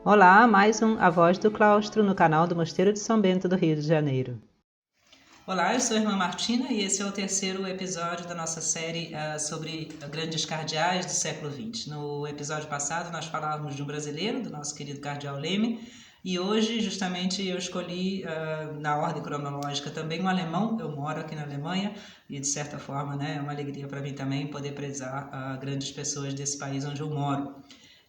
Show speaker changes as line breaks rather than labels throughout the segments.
Olá, mais um A Voz do Claustro no canal do Mosteiro de São Bento do Rio de Janeiro.
Olá, eu sou a irmã Martina e esse é o terceiro episódio da nossa série sobre grandes cardeais do século XX. No episódio passado nós falávamos de um brasileiro, do nosso querido cardeal Leme, e hoje justamente eu escolhi, na ordem cronológica também, um alemão. Eu moro aqui na Alemanha e de certa forma, né, é uma alegria para mim também poder prezar grandes pessoas desse país onde eu moro.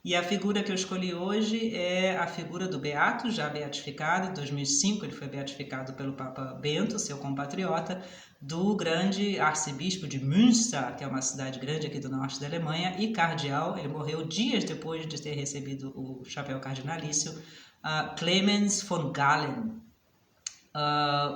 E a figura que eu escolhi hoje é a figura do Beato, já beatificado. Em 2005 ele foi beatificado pelo Papa Bento, seu compatriota, do grande arcebispo de Münster, que é uma cidade grande aqui do norte da Alemanha, e cardeal. Ele morreu dias depois de ter recebido o chapéu cardinalício, Clemens von Galen.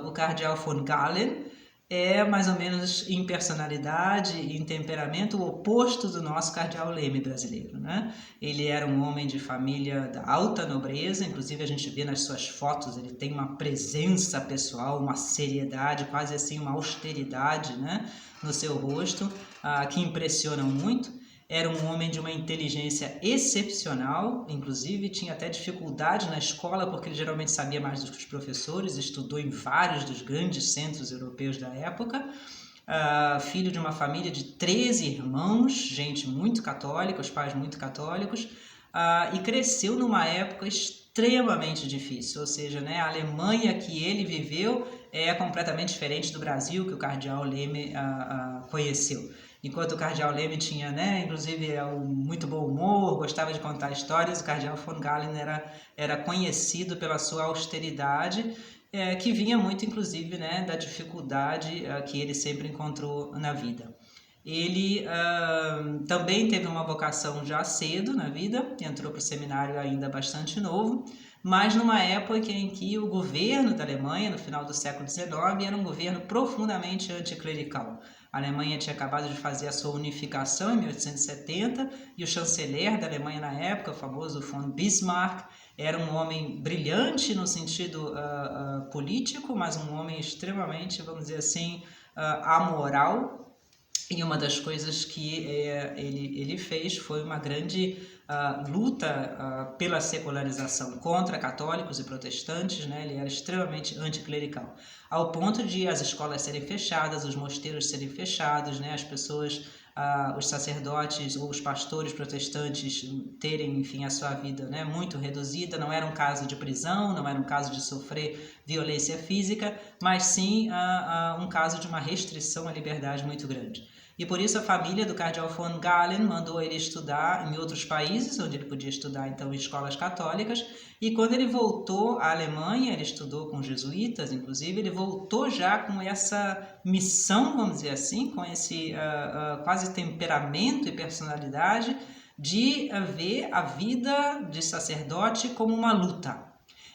O cardeal von Galen é mais ou menos em personalidade e em temperamento o oposto do nosso cardeal Leme brasileiro, né? Ele era um homem de família da alta nobreza, inclusive a gente vê nas suas fotos, ele tem uma presença pessoal, uma seriedade, quase assim uma austeridade, né, no seu rosto, que impressionam muito. Era um homem de uma inteligência excepcional, inclusive tinha até dificuldade na escola porque ele geralmente sabia mais do que os professores, estudou em vários dos grandes centros europeus da época. Filho de uma família de 13 irmãos, gente muito católica, os pais muito católicos, e cresceu numa época extremamente difícil, ou seja, né, a Alemanha que ele viveu é completamente diferente do Brasil que o cardeal Leme conheceu. Enquanto o cardeal Leme tinha, né, inclusive, muito bom humor, gostava de contar histórias, o cardeal von Galen era conhecido pela sua austeridade, que vinha muito, inclusive, né, da dificuldade que ele sempre encontrou na vida. Ele também teve uma vocação já cedo na vida, entrou para o seminário ainda bastante novo, mas numa época em que o governo da Alemanha, no final do século XIX, era um governo profundamente anticlerical. A Alemanha tinha acabado de fazer a sua unificação em 1870 e o chanceler da Alemanha na época, o famoso von Bismarck, era um homem brilhante no sentido político, mas um homem extremamente, vamos dizer assim, amoral. E uma das coisas que ele fez foi uma grande luta pela secularização contra católicos e protestantes, né? Ele era extremamente anticlerical, ao ponto de as escolas serem fechadas, os mosteiros serem fechados, né? As pessoas, os sacerdotes ou os pastores protestantes terem, enfim, a sua vida, né, muito reduzida. Não era um caso de prisão, não era um caso de sofrer violência física, mas sim um caso de uma restrição à liberdade muito grande. E por isso a família do cardeal von Galen mandou ele estudar em outros países, onde ele podia estudar então em escolas católicas, e quando ele voltou à Alemanha, ele estudou com jesuítas, inclusive, ele voltou já com essa missão, vamos dizer assim, com esse quase temperamento e personalidade de ver a vida de sacerdote como uma luta.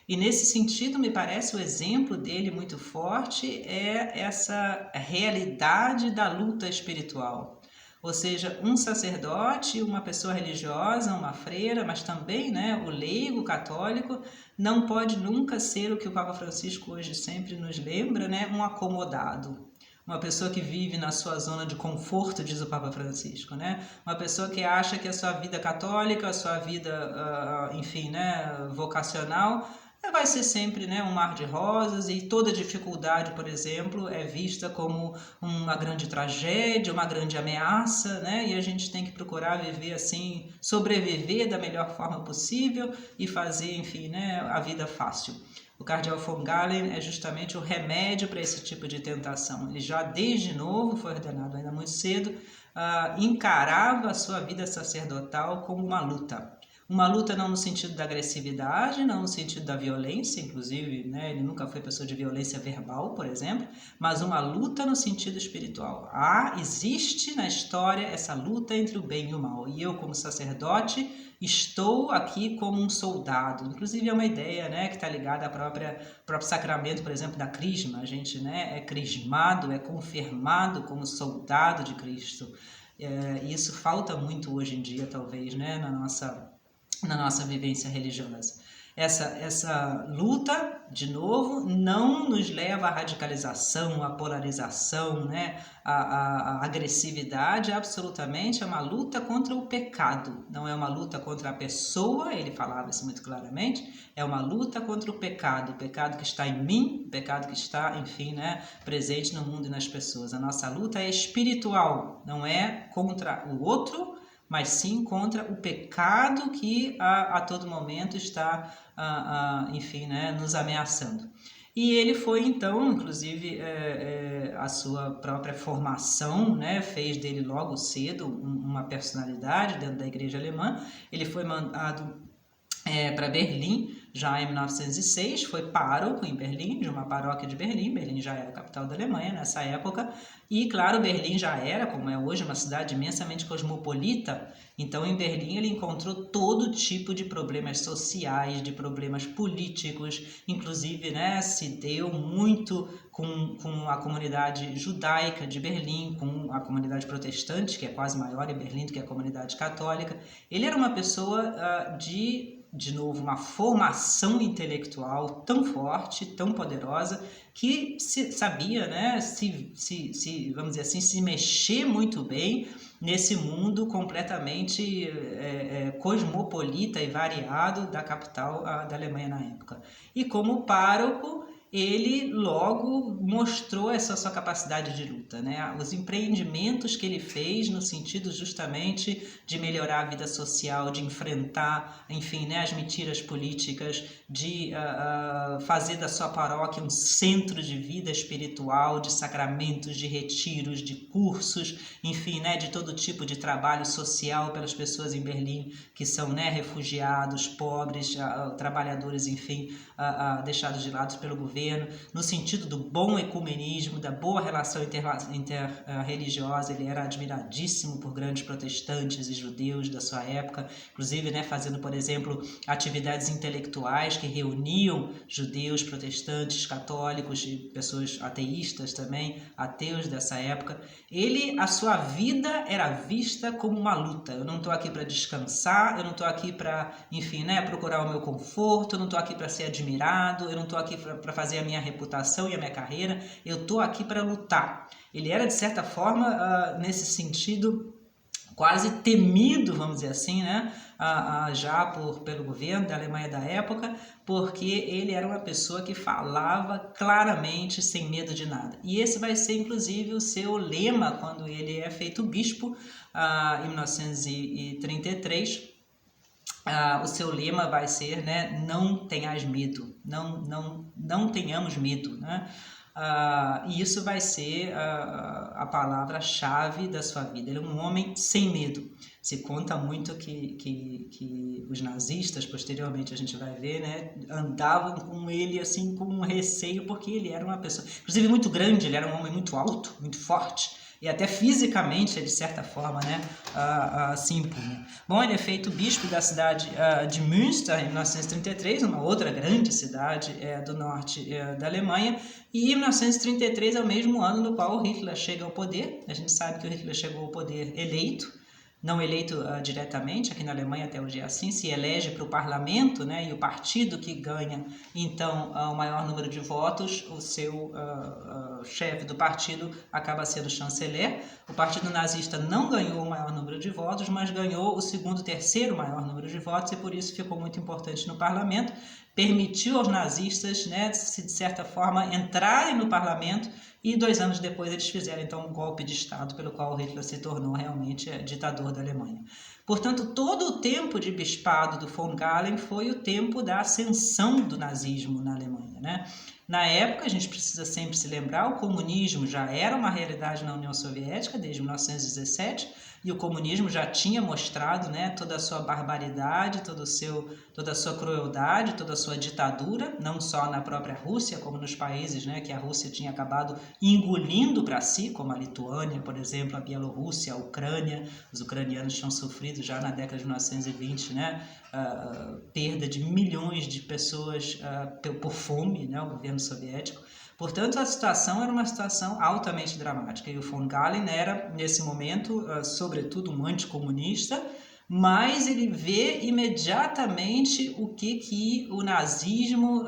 E nesse sentido, me parece, o exemplo dele muito forte é essa realidade da luta espiritual. Ou seja, um sacerdote, uma pessoa religiosa, uma freira, mas também, né, o leigo católico, não pode nunca ser o que o Papa Francisco hoje sempre nos lembra, né, um acomodado. Uma pessoa que vive na sua zona de conforto, diz o Papa Francisco, né? Uma pessoa que acha que a sua vida católica, a sua vida, enfim, né, vocacional, vai ser sempre, né, um mar de rosas, e toda dificuldade, por exemplo, é vista como uma grande tragédia, uma grande ameaça, né? E a gente tem que procurar viver assim, sobreviver da melhor forma possível e fazer, enfim, né, a vida fácil. O cardeal von Galen é justamente o remédio para esse tipo de tentação. Ele já desde novo, foi ordenado ainda muito cedo, encarava a sua vida sacerdotal como uma luta. Uma luta não no sentido da agressividade, não no sentido da violência, inclusive, né, ele nunca foi pessoa de violência verbal, por exemplo, mas uma luta no sentido espiritual. Existe na história essa luta entre o bem e o mal, e eu, como sacerdote, estou aqui como um soldado. Inclusive é uma ideia, né, que está ligada ao próprio sacramento, por exemplo, da crisma. A gente, né, é crismado, é confirmado como soldado de Cristo. E isso falta muito hoje em dia, talvez, né, na nossa vivência religiosa. Essa luta, de novo, não nos leva à radicalização, à polarização, né? A agressividade, absolutamente, é uma luta contra o pecado, não é uma luta contra a pessoa, ele falava isso muito claramente, é uma luta contra o pecado que está em mim, o pecado que está, enfim, né, presente no mundo e nas pessoas. A nossa luta é espiritual, não é contra o outro, mas sim contra o pecado que a todo momento está, enfim, né, nos ameaçando. E ele foi, então, inclusive, a sua própria formação, né, fez dele logo cedo uma personalidade dentro da igreja alemã. Ele foi mandado para Berlim, já em 1906, foi pároco em Berlim, de uma paróquia de Berlim. Berlim já era a capital da Alemanha nessa época, e claro, Berlim já era, como é hoje, uma cidade imensamente cosmopolita. Então em Berlim ele encontrou todo tipo de problemas sociais, de problemas políticos, inclusive, né, se deu muito com a comunidade judaica de Berlim, com a comunidade protestante, que é quase maior em Berlim do que a comunidade católica. Ele era uma pessoa de novo, uma formação intelectual tão forte, tão poderosa, que sabia, né, vamos dizer assim, se mexer muito bem nesse mundo completamente cosmopolita e variado da capital da Alemanha na época. E como pároco, ele logo mostrou essa sua capacidade de luta, né? Os empreendimentos que ele fez no sentido justamente de melhorar a vida social, de enfrentar, enfim, né, as mentiras políticas, de fazer da sua paróquia um centro de vida espiritual, de sacramentos, de retiros, de cursos, enfim, né, de todo tipo de trabalho social pelas pessoas em Berlim que são, né, refugiados, pobres, trabalhadores, enfim, deixados de lado pelo governo, no sentido do bom ecumenismo, da boa relação interreligiosa. Ele era admiradíssimo por grandes protestantes e judeus da sua época, inclusive, né, fazendo, por exemplo, atividades intelectuais que reuniam judeus, protestantes, católicos e pessoas ateístas também, ateus dessa época. A sua vida era vista como uma luta. Eu não estou aqui para descansar, eu não estou aqui para, enfim, né, procurar o meu conforto, eu não estou aqui para ser admirado, eu não estou aqui para fazer a minha reputação e a minha carreira, eu estou aqui para lutar. Ele era, de certa forma, nesse sentido, quase temido, vamos dizer assim, né, já pelo governo da Alemanha da época, porque ele era uma pessoa que falava claramente, sem medo de nada. E esse vai ser, inclusive, o seu lema quando ele é feito bispo, em 1933. O seu lema vai ser, né, não tenhas medo, não tenhamos medo, né? E isso vai ser a palavra-chave da sua vida. Ele é um homem sem medo. Se conta muito que os nazistas, posteriormente a gente vai ver, né, andavam com ele assim com um receio, porque ele era uma pessoa, inclusive, muito grande. Ele era um homem muito alto, muito forte, e até fisicamente, de certa forma, né, se impunha. Bom, ele é feito bispo da cidade de Münster em 1933, uma outra grande cidade do norte da Alemanha, e em 1933 é o mesmo ano no qual o Hitler chega ao poder. A gente sabe que o Hitler chegou ao poder eleito, não eleito diretamente. Aqui na Alemanha até hoje é assim, se elege para o parlamento, né, e o partido que ganha, então, o maior número de votos, o seu chefe do partido acaba sendo chanceler. O partido nazista não ganhou o maior número de votos, mas ganhou o segundo, terceiro maior número de votos, e por isso ficou muito importante no parlamento. Permitiu aos nazistas, né, de certa forma, entrarem no parlamento, e 2 anos depois eles fizeram então um golpe de Estado pelo qual Hitler se tornou realmente ditador da Alemanha. Portanto, todo o tempo de bispado do von Galen foi o tempo da ascensão do nazismo na Alemanha, né? Na época, a gente precisa sempre se lembrar, o comunismo já era uma realidade na União Soviética desde 1917, e o comunismo já tinha mostrado, né, toda a sua barbaridade, toda a sua crueldade, toda a sua ditadura, não só na própria Rússia, como nos países, né, que a Rússia tinha acabado engolindo para si, como a Lituânia, por exemplo, a Bielorrússia, a Ucrânia. Os ucranianos tinham sofrido já na década de 1920, né, perda de milhões de pessoas por fome, né, o governo soviético. Portanto, a situação era uma situação altamente dramática, e o von Galen era, nesse momento, sobretudo um anticomunista, mas ele vê imediatamente o que o nazismo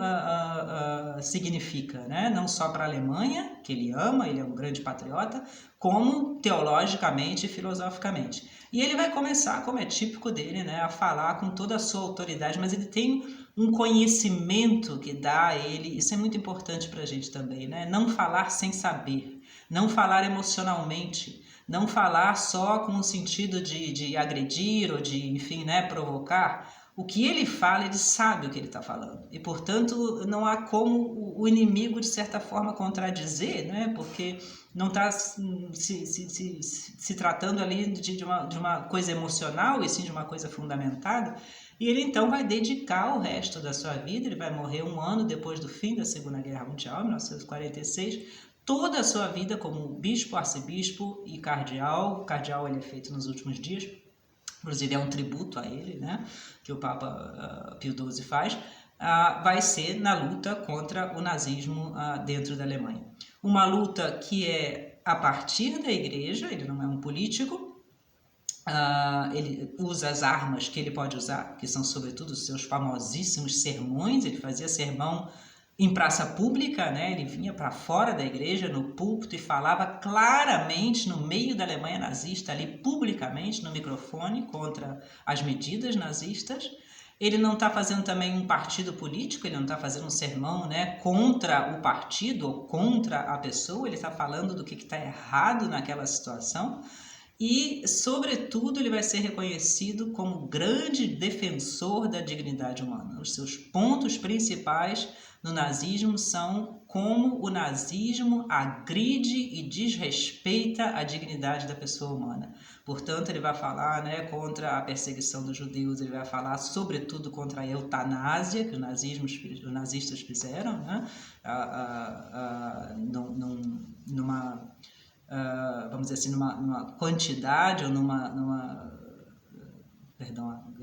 significa, né? Não só para a Alemanha, que ele ama, ele é um grande patriota, como teologicamente e filosoficamente. E ele vai começar, como é típico dele, né, a falar com toda a sua autoridade, mas ele tem um conhecimento que dá a ele, isso é muito importante para a gente também, né? Não falar sem saber, não falar emocionalmente, não falar só com o sentido de agredir ou de, enfim, né, provocar. O que ele fala, ele sabe o que ele está falando. E, portanto, não há como o inimigo, de certa forma, contradizer, né? Porque não está se tratando ali de uma coisa emocional, e sim de uma coisa fundamentada. E ele, então, vai dedicar o resto da sua vida, ele vai morrer um ano depois do fim da Segunda Guerra Mundial, 1946, toda a sua vida como bispo, arcebispo e cardeal. O cardeal ele é feito nos últimos dias, inclusive é um tributo a ele, né, que o Papa Pio XII faz, vai ser na luta contra o nazismo dentro da Alemanha. Uma luta que é a partir da igreja, ele não é um político, ele usa as armas que ele pode usar, que são sobretudo os seus famosíssimos sermões. Ele fazia sermão em praça pública, né? Ele vinha para fora da igreja, no púlpito, e falava claramente no meio da Alemanha nazista, ali publicamente, no microfone, contra as medidas nazistas. Ele não está fazendo também um partido político, ele não está fazendo um sermão, né, contra o partido ou contra a pessoa, ele está falando do que está errado naquela situação. E, sobretudo, ele vai ser reconhecido como grande defensor da dignidade humana. Os seus pontos principais no nazismo são como o nazismo agride e desrespeita a dignidade da pessoa humana. Portanto, ele vai falar, né, contra a perseguição dos judeus, ele vai falar sobretudo contra a eutanásia que os nazistas fizeram, né, vamos dizer assim, numa quantidade ou perdão,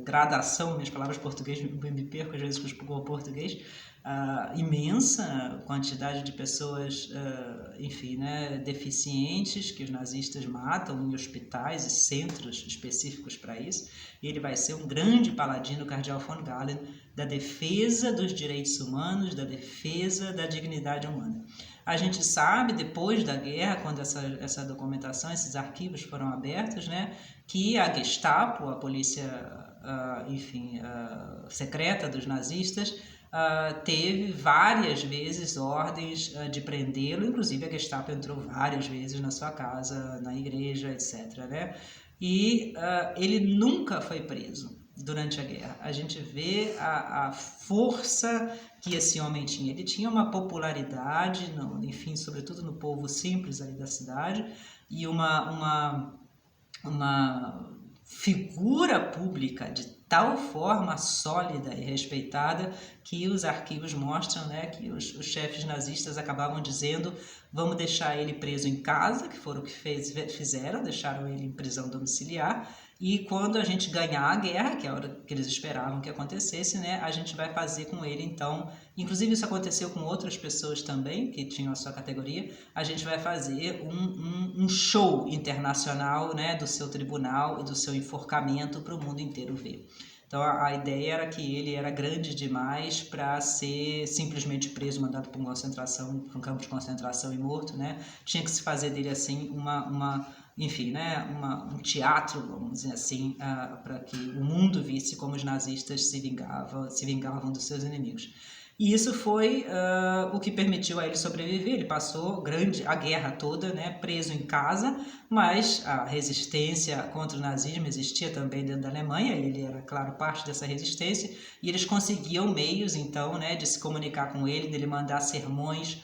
gradação, minhas palavras português me perco às vezes com o português, imensa quantidade de pessoas, enfim, né, deficientes que os nazistas matam em hospitais e centros específicos para isso. E ele vai ser um grande paladino, o cardeal von Galen, da defesa dos direitos humanos, da defesa da dignidade humana. A gente sabe, depois da guerra, quando essa documentação, esses arquivos foram abertos, né, que a Gestapo, a polícia, secreta dos nazistas, teve várias vezes ordens de prendê-lo. Inclusive a Gestapo entrou várias vezes na sua casa, na igreja, etc., né? E ele nunca foi preso durante a guerra. A gente vê a força que esse homem tinha. Ele tinha uma popularidade, enfim, sobretudo no povo simples ali da cidade, e uma figura pública de tal forma sólida e respeitada que os arquivos mostram, né, que os chefes nazistas acabavam dizendo: vamos deixar ele preso em casa, que foram o que fizeram, deixaram ele em prisão domiciliar, e quando a gente ganhar a guerra, que é a hora que eles esperavam que acontecesse, né, a gente vai fazer com ele, então, inclusive isso aconteceu com outras pessoas também, que tinham a sua categoria, a gente vai fazer um show internacional, né, do seu tribunal e do seu enforcamento para o mundo inteiro ver. Então a ideia era que ele era grande demais para ser simplesmente preso, mandado para um campo de concentração e morto, né? Tinha que se fazer dele assim enfim, né, um teatro, vamos dizer assim, para que o mundo visse como os nazistas se vingavam dos seus inimigos. E isso foi o que permitiu a ele sobreviver. Ele passou a guerra toda, né, preso em casa, mas a resistência contra o nazismo existia também dentro da Alemanha. Ele era, claro, parte dessa resistência, e eles conseguiam meios, então, né, de se comunicar com ele, dele mandar sermões,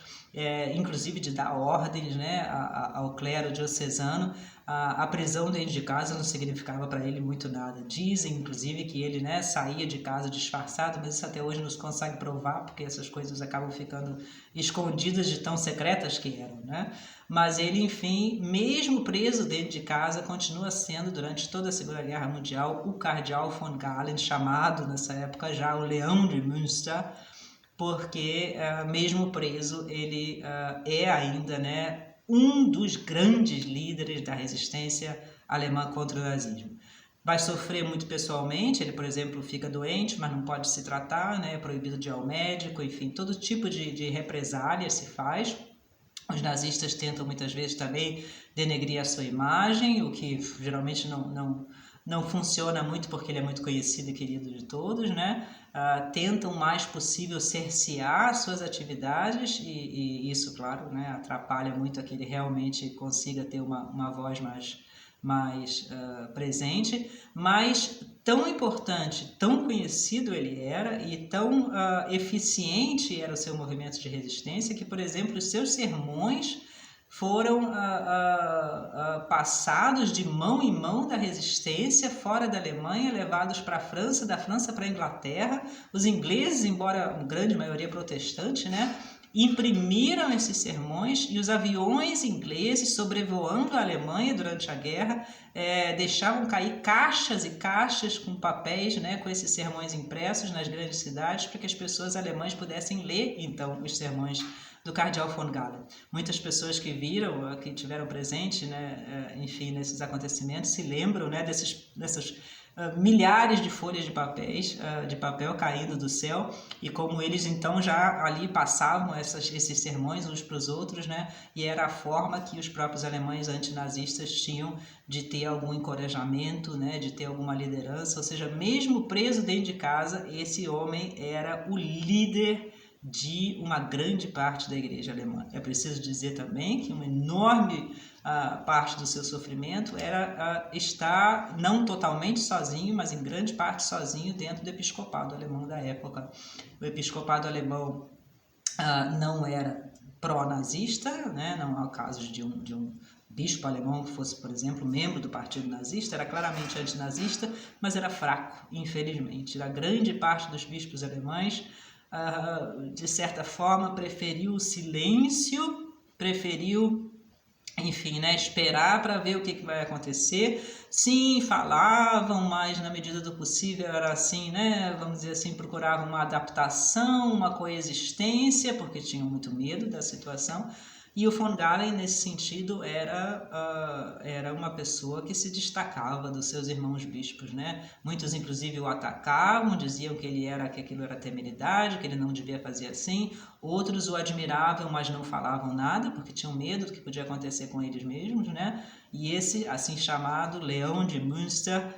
inclusive de dar ordens, né, ao clero diocesano. A prisão dentro de casa não significava para ele muito nada. Dizem, inclusive, que ele, né, saía de casa disfarçado, mas isso até hoje não se consegue provar, porque essas coisas acabam ficando escondidas de tão secretas que eram, né? Mas ele, enfim, mesmo preso dentro de casa, continua sendo, durante toda a Segunda Guerra Mundial, o cardeal von Galen, chamado nessa época já o Leão de Münster, porque mesmo preso ele é ainda, né, um dos grandes líderes da resistência alemã contra o nazismo. vai sofrer muito pessoalmente. Ele, por exemplo, fica doente, mas não pode se tratar, né? É proibido de ir ao médico, enfim, todo tipo de represália se faz. Os nazistas tentam muitas vezes também denegrir a sua imagem, o que geralmente não funciona muito porque ele é muito conhecido e querido de todos, né? Tentam o mais possível cercear suas atividades e isso, claro, né, atrapalha muito a que ele realmente consiga ter uma voz mais presente, mas tão importante, tão conhecido ele era e tão eficiente era o seu movimento de resistência que, por exemplo, os seus sermões foram passados de mão em mão da resistência fora da Alemanha, levados para a França, da França para a Inglaterra. Os ingleses, embora a grande maioria protestante, né, imprimiram esses sermões e os aviões ingleses sobrevoando a Alemanha durante a guerra deixavam cair caixas e caixas com papéis, né, com esses sermões impressos nas grandes cidades para que as pessoas alemãs pudessem ler então os sermões do cardeal von Galen. Muitas pessoas que viram, que tiveram presente, né, enfim, nesses acontecimentos, se lembram, né, dessas milhares de folhas de papel caindo do céu e como eles então já ali passavam esses sermões uns para os outros, né, e era a forma que os próprios alemães antinazistas tinham de ter algum encorajamento, né, de ter alguma liderança, ou seja, mesmo preso dentro de casa, esse homem era o líder de uma grande parte da igreja alemã. É preciso dizer também que uma enorme parte do seu sofrimento era estar não totalmente sozinho, mas em grande parte sozinho dentro do episcopado alemão da época. O episcopado alemão não era pró-nazista, né? Não há casos de um bispo alemão que fosse, por exemplo, membro do partido nazista, era claramente antinazista, mas era fraco, infelizmente. A grande parte dos bispos alemães de certa forma preferiu o silêncio, preferiu, enfim, né, esperar para ver o que vai acontecer. Sim, falavam, mas na medida do possível era assim, né, vamos dizer assim, procuravam uma adaptação, uma coexistência, porque tinham muito medo da situação. E o von Galen, nesse sentido, era uma pessoa que se destacava dos seus irmãos bispos, né? Muitos, inclusive, o atacavam, diziam que aquilo era temeridade, que ele não devia fazer assim. Outros o admiravam, mas não falavam nada, porque tinham medo do que podia acontecer com eles mesmos, né? E esse, assim chamado, Leão de Münster,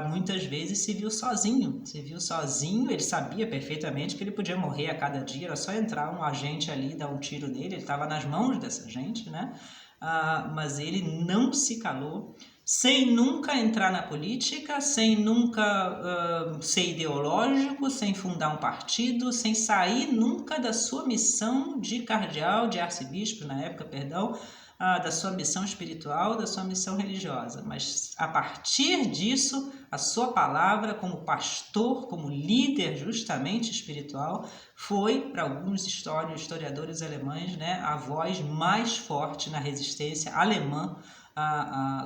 muitas vezes se viu sozinho, ele sabia perfeitamente que ele podia morrer a cada dia, era só entrar um agente ali, dar um tiro nele, ele estava nas mãos dessa gente, né? Mas ele não se calou, sem nunca entrar na política, sem nunca ser ideológico, sem fundar um partido, sem sair nunca da sua missão de cardeal, de arcebispo na época, perdão, da sua missão espiritual, da sua missão religiosa, mas a partir disso, a sua palavra como pastor, como líder justamente espiritual, foi, para alguns historiadores alemães, né, a voz mais forte na resistência alemã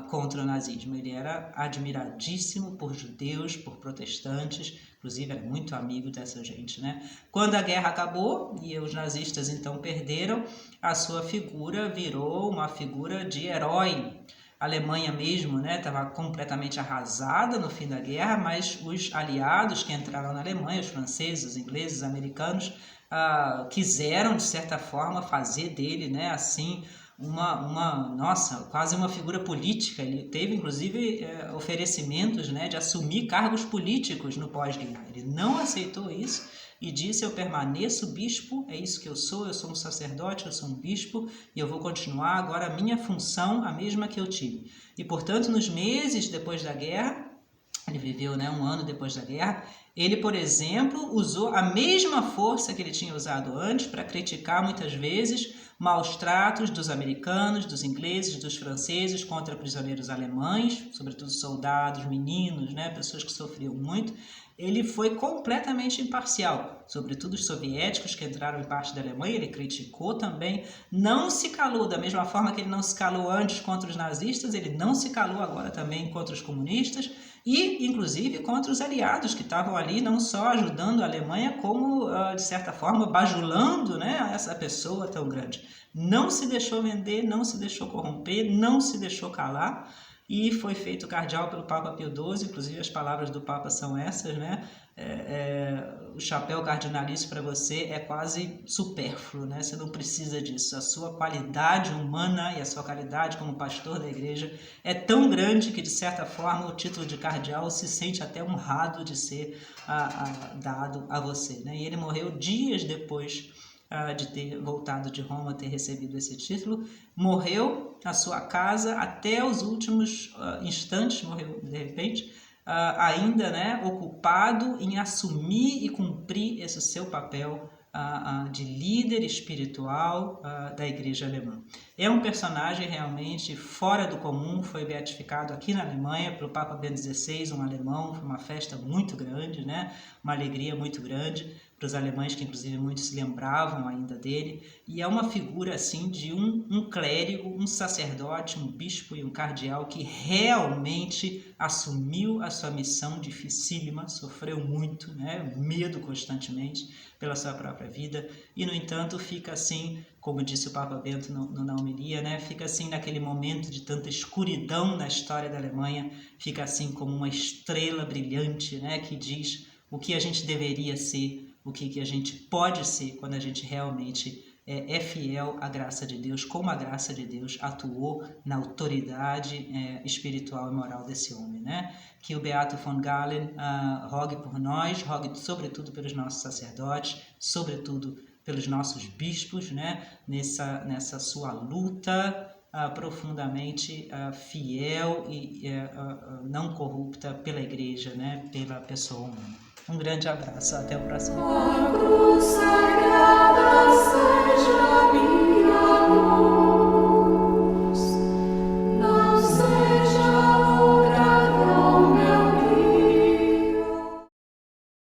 contra o nazismo. Ele era admiradíssimo por judeus, por protestantes, inclusive era muito amigo dessa gente, né? Quando a guerra acabou e os nazistas então perderam, a sua figura virou uma figura de herói. A Alemanha mesmo, né, estava completamente arrasada no fim da guerra, mas os aliados que entraram na Alemanha, os franceses, os ingleses, os americanos, quiseram, de certa forma, fazer dele, né, assim, nossa, quase uma figura política. Ele teve, inclusive, oferecimentos, né, de assumir cargos políticos no pós-guerra. Ele não aceitou isso e disse: eu permaneço bispo, é isso que eu sou um sacerdote, eu sou um bispo e eu vou continuar agora a minha função, a mesma que eu tive. E, portanto, nos meses depois da guerra, ele viveu, né, um ano depois da guerra, ele, por exemplo, usou a mesma força que ele tinha usado antes para criticar muitas vezes maus tratos dos americanos, dos ingleses, dos franceses contra prisioneiros alemães, sobretudo soldados, meninos, né, pessoas que sofriam muito. Ele foi completamente imparcial, sobretudo os soviéticos que entraram em parte da Alemanha, ele criticou também, não se calou da mesma forma que ele não se calou antes contra os nazistas, ele não se calou agora também contra os comunistas e, inclusive, contra os aliados que estavam ali não só ajudando a Alemanha, como, de certa forma, bajulando, né, essa pessoa tão grande. Não se deixou vender, não se deixou corromper, não se deixou calar. e foi feito cardeal pelo Papa Pio XII, inclusive as palavras do Papa são essas, né? O chapéu cardinalício para você é quase supérfluo, né? Você não precisa disso. A sua qualidade humana e a sua qualidade como pastor da igreja é tão grande que, de certa forma, o título de cardeal se sente até honrado de ser dado a você, né? E ele morreu dias depois de ter voltado de Roma, ter recebido esse título. Morreu na sua casa até os últimos instantes, morreu de repente, ainda, né, ocupado em assumir e cumprir esse seu papel de líder espiritual da igreja alemã. É um personagem realmente fora do comum, foi beatificado aqui na Alemanha pelo Papa Bento XVI, um alemão, foi uma festa muito grande, né? Uma alegria muito grande para os alemães, que inclusive muitos se lembravam ainda dele, e é uma figura assim de um clérigo, um sacerdote, um bispo e um cardeal que realmente assumiu a sua missão dificílima, sofreu muito, né? Medo constantemente pela sua própria vida, e no entanto fica assim, como disse o Papa Bento na homilia, né? Fica assim naquele momento de tanta escuridão na história da Alemanha, fica assim como uma estrela brilhante, né? Que diz o que a gente deveria ser, o que a gente pode ser quando a gente realmente é fiel à graça de Deus, como a graça de Deus atuou na autoridade espiritual e moral desse homem, né? Que o Beato von Galen rogue por nós, rogue sobretudo pelos nossos sacerdotes, sobretudo pelos nossos bispos, né? Nessa sua luta profundamente fiel e não corrupta pela igreja, né? Pela pessoa humana. Um grande abraço, até o próximo.
A cruz sagrada seja minha.